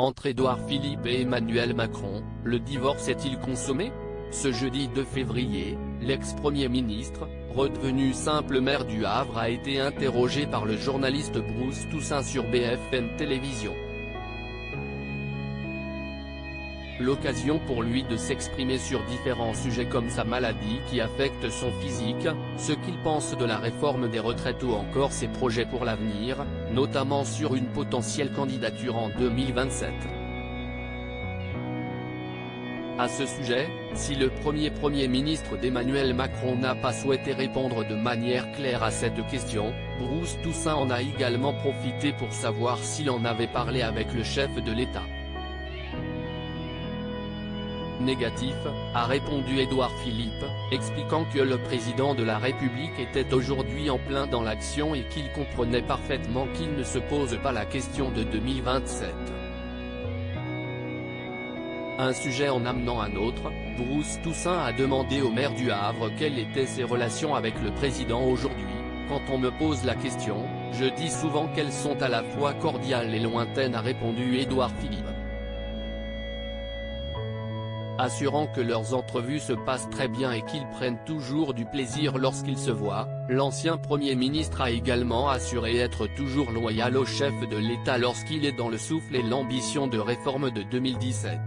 Entre Édouard Philippe et Emmanuel Macron, le divorce est-il consommé? Ce jeudi 2 février, l'ex-premier ministre, redevenu simple maire du Havre, a été interrogé par le journaliste Bruce Toussaint sur BFM Télévision. L'occasion pour lui de s'exprimer sur différents sujets comme sa maladie qui affecte son physique, ce qu'il pense de la réforme des retraites ou encore ses projets pour l'avenir, notamment sur une potentielle candidature en 2027. À ce sujet, si le Premier ministre d'Emmanuel Macron n'a pas souhaité répondre de manière claire à cette question, Bruce Toussaint en a également profité pour savoir s'il en avait parlé avec le chef de l'État. Négatif, a répondu Édouard Philippe, expliquant que le président de la République était aujourd'hui en plein dans l'action et qu'il comprenait parfaitement qu'il ne se pose pas la question de 2027. Un sujet en amenant un autre, Bruce Toussaint a demandé au maire du Havre quelles étaient ses relations avec le président aujourd'hui. Quand on me pose la question, je dis souvent qu'elles sont à la fois cordiales et lointaines, a répondu Édouard Philippe. Assurant que leurs entrevues se passent très bien et qu'ils prennent toujours du plaisir lorsqu'ils se voient, l'ancien Premier ministre a également assuré être toujours loyal au chef de l'État lorsqu'il est dans le souffle et l'ambition de réforme de 2017.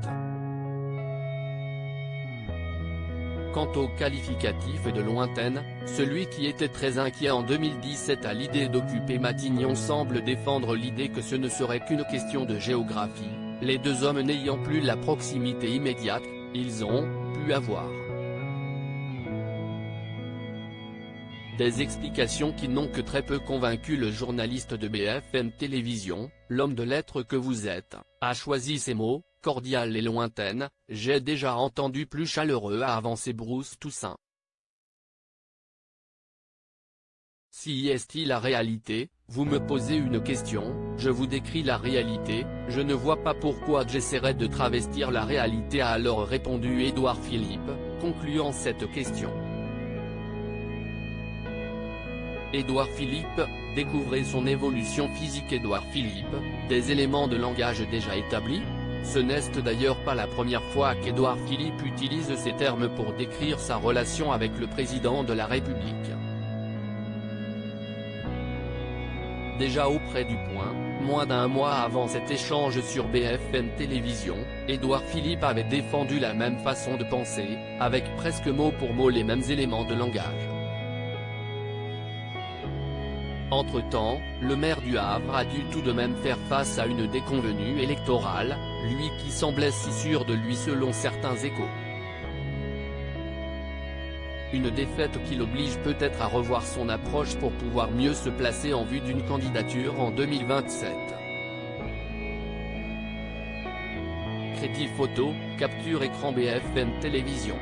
Quant au qualificatif de lointaine, celui qui était très inquiet en 2017 à l'idée d'occuper Matignon semble défendre l'idée que ce ne serait qu'une question de géographie, les deux hommes n'ayant plus la proximité immédiate qu'ils ont pu avoir. Des explications qui n'ont que très peu convaincu le journaliste de BFM Télévision, l'homme de lettres que vous êtes, a choisi ces mots, cordial et lointaine, j'ai déjà entendu plus chaleureux, a avancé Bruce Toussaint. Si est-il la réalité, vous me posez une question, je vous décris la réalité, je ne vois pas pourquoi j'essaierais de travestir la réalité, a alors répondu Édouard Philippe, concluant cette question. Édouard Philippe, découvrez son évolution physique. Édouard Philippe, des éléments de langage déjà établis? Ce n'est d'ailleurs pas la première fois qu'Édouard Philippe utilise ces termes pour décrire sa relation avec le président de la République. Déjà auprès du Point, moins d'un mois avant cet échange sur BFM Télévision, Édouard Philippe avait défendu la même façon de penser, avec presque mot pour mot les mêmes éléments de langage. Entre-temps, le maire du Havre a dû tout de même faire face à une déconvenue électorale, lui qui semblait si sûr de lui selon certains échos. Une défaite qui l'oblige peut-être à revoir son approche pour pouvoir mieux se placer en vue d'une candidature en 2027. Crédit photo, capture écran BFM Télévision.